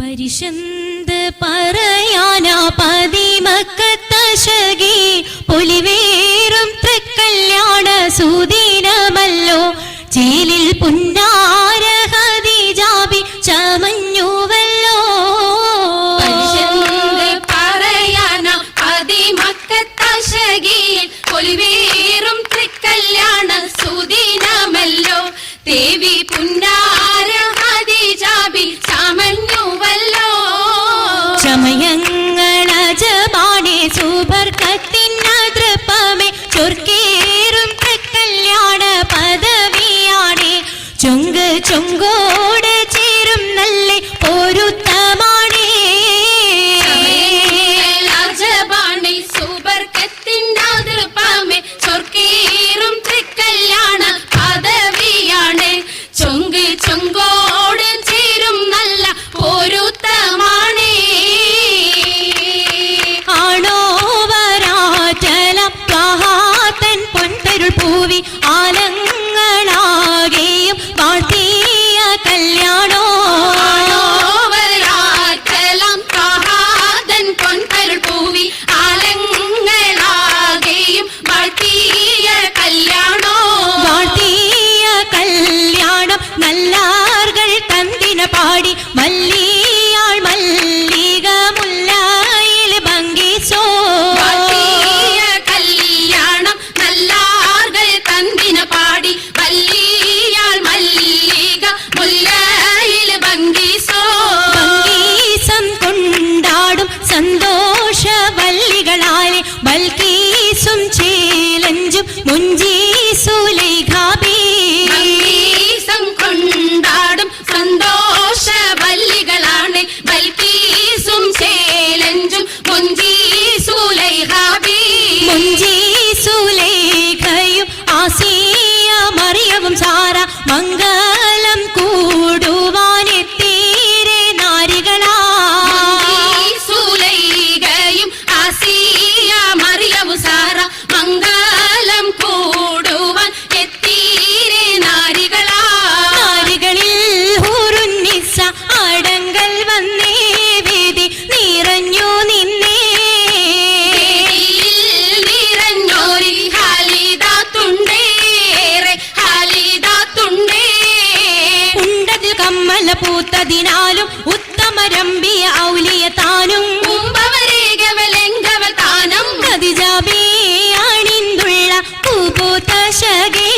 പരിശന്ത് പറയാനാ പതിമക്കത്തശകി പൊലിവേറും തൃക്കല്യാണ സുദിനമല്ലോ ചേലിൽ പുന്നാര ഖദീജാബി ചമഞ്ഞുവല്ലോ. പരിശന്ത് പറയാനാ പതിമക്കത്തശകി പൊലിവേറും തൃക്കല്യാണ സുദിനമല്ലോ ദേവി പുന്നാര ഖദീജാബി ചമഞ്ഞുവല്ലോ. ചമയങ്ങളജബാണേ സുബർക്കത്തിനതൃപ്പമേ ചൊർക്കേറും തൃക്കല്യാണ പദവിയാണേ ചൊങ്ക് ചൊങ്കോട് ചേരും നല്ല പൊരുത്തമാണേ. ചമയങ്ങളജബാണേ സുബർക്കത്തിനതൃപ്പമേ ചൊർക്കേറും തൃക്കല്യാണ പദവിയാണേ ചൊങ്ക് ചൊങ്കോട് ചേരും നല്ല പൊരുത്തമാണേ. ആണോവരാറ്റലം ത്വഹാതൻ പൊൻതരുൾ പൂവി ആലങ്ങളാകെയും വാഴ്ത്തിയ കല്യാണോ. ആണോവരാറ്റലം ത്വഹാതൻ പൊൻതരുൾ പൂവി ആലങ്ങളാകെയും വാഴ്ത്തിയ കല്യാണോ. വാഴ്ത്തിയ കല്യാണം നല്ലാർകൾ തന്തിന പാടി മല്ലിയാൾ മല്ലിക മുല്ലയിൽ ഭംഗിസോ. വാഴ്ത്തിയ കല്യാണം നല്ലാർകൾ തന്തിന പാടി വല്ലിയാൾ മല്ലിക മുല്ലയിൽ ഭംഗിസോ. ഭംഗീസം കൊണ്ടാടും സന്തോഷ വല്ലികളാലെ ബൽക്കീസും ചേലഞ്ചും മുഞ്ചീസുലൈഖാബി. ഭംഗീസം കൊണ്ടാടും സന്തോഷ വല്ലികളാണ് ബൽക്കീസും ചേലഞ്ചും മുഞ്ചീസുലൈഖാബി. മുഞ്ചീസുലൈഖയും ആസിയ മറിയവും സാറ മംഗളം കൂടുവാനെത്തീരെ നാരികളാ. മുഞ്ചീസുലൈഖയും ആസിയ മറിയവും സാറ മംഗളം കൂടുവാൻ എത്തീരെ നാരികളാ. നാരികളിൽ ഹൂറുന്നിസ അടങ്കൽ വന്നേ വേദി നിറഞ്ഞു നിന്നേ. നിറഞ്ഞോരി ഹാലിദാത്തുണ്ടേറെ ഹാലിദാത്തുണ്ടേ. ഉണ്ടതിൽ കമ്മല പൂത്തതിനാലും ഉത്തമരമ്പിയ ഔലിയ താനും കുംഭവരേഖവലെങ്കവൽ താനം ഖദീജാബി അണിന്തുള്ള പൂപൂത്ത ശകേ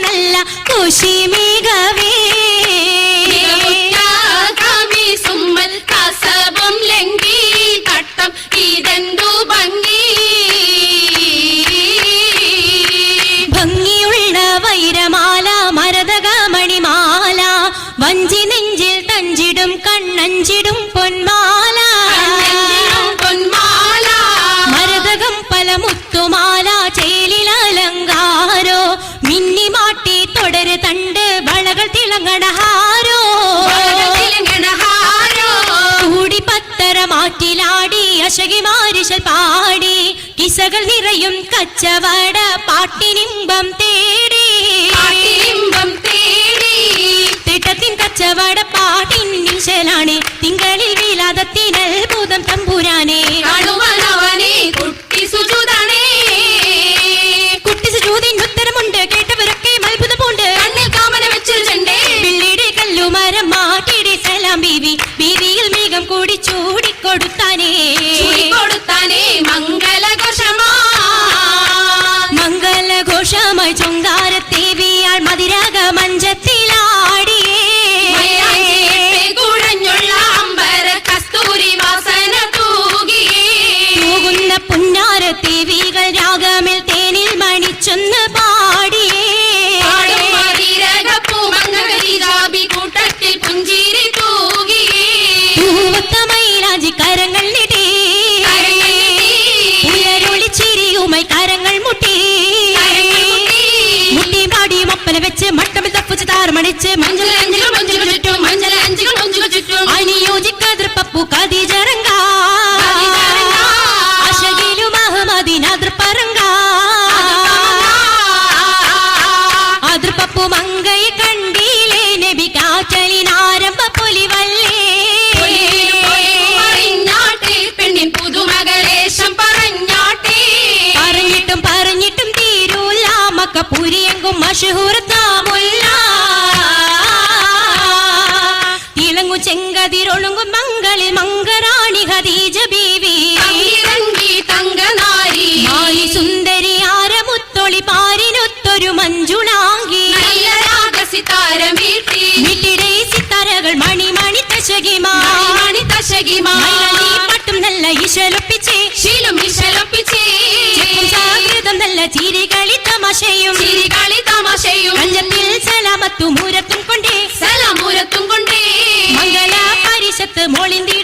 നല്ല കുശിമികവേ. മികവുറ്റാകാമി സുമ്മൽ കസബം ലംഘി തട്ടം ഇതെന്തു ഭംഗി. ഭംഗിയുള്ള വൈരമാല മരതക മണിമാല വഞ്ചി നെഞ്ചിൽ തഞ്ചിടും കണ്ണഞ്ചിടും പൊന്മാല. കണ്ണഞ്ചിടും പൊന്മാല മരതകം പല മുത്തുമാല ചേലിൽ അലങ്കാരോ മിന്നിമാട്ടി തുടര് തണ്ട് വളകൾ തിളങ്ങണഹാരോ. തിലങ്കണഹാരോ കൂടി പത്തര മാറ്റിലാടി അശകിമാരിശൽ പാടി കിസകൾ നിറയും കച്ചവട പാട്ടിനിമ്പം തേടി. പാട്ടിലിമ്പം തേടി തിട്ടത്തിൻ കച്ചവട പാട്ടിൻ നിശലാണേ തിങ്കളിൽ വിലാദത്തിനത്ഭുതം തമ്പുരാനെ. കാണുവാനവനെ കുട്ടി സുജുതാണേ. കുട്ടി സുജൂദിന് ഉത്തരമുണ്ട് കേട്ടവരൊക്കെ അത്ഭുതം പൂണ്ട്. കണ്ണിൽ കാമന വെച്ചൊരു ചെണ്ടേ പിള്ളിയുടെ കല്ലുമരം മാട്ടിയുടെ സലാം ബീവി ബീവിയിൽ മേഘം കൂടി ചൂടിക്കൊടുത്താനേ. കൊടുത്താനേ മംഗളഘോഷമാ മംഗളഘോഷമായി ചൊങ്കാരത്തേവിയാൾ മതിരാഗ മഞ്ചത്തിലാടിയേ. കുഴഞ്ഞുള്ള അമ്പര കസ്തൂരി വാസന തൂകിയേ. തൂകുന്ന പുന്നാരത്തേവികൾ രാഗമിൽ തേനിൽ മണിച്ചൊന്ന് പാടിയേ. പാടും മതിരകപ്പൂമംഗളീജാബി കൂട്ടത്തിൽ പുഞ്ചിരി തൂകിയേ. പൂവത്ത മൈലാഞ്ചി കരങ്ങൾ നീട്ടി മഷഹൂറത്താമുല്ല ഇളങ്ങു ചെങ്കതിരൊളുങ്ങും മംഗളിൽ മംഗറാണി ഖദീജ ബീവി ഇറങ്ങി തങ്കനാരി മാരി സുന്ദരി ആരമുത്തൊളി പാരിനൊത്തൊരു മഞ്ജുളാങ്കി നല്ല രാഗസിതാരം വീട്ടി വീട്ടിടെ സിത്താരകൾ മണി തശകിമാ മണി തശകിമാ പട്ടും നല്ല ഇശലൊപ്പിച്ചേ ശീലും ഇശലൊപ്പിച്ചേ സാകൃതം നല്ല ചിരികളി തമാശയും ചിരികളി തമാശയും കഞ്ചത്തിൽ സലാമത്തും മൂരത്തും കൊണ്ടേ സലാമൂരത്തും കൊണ്ടേ മംഗള പരിഷത്ത് മോളിന്തി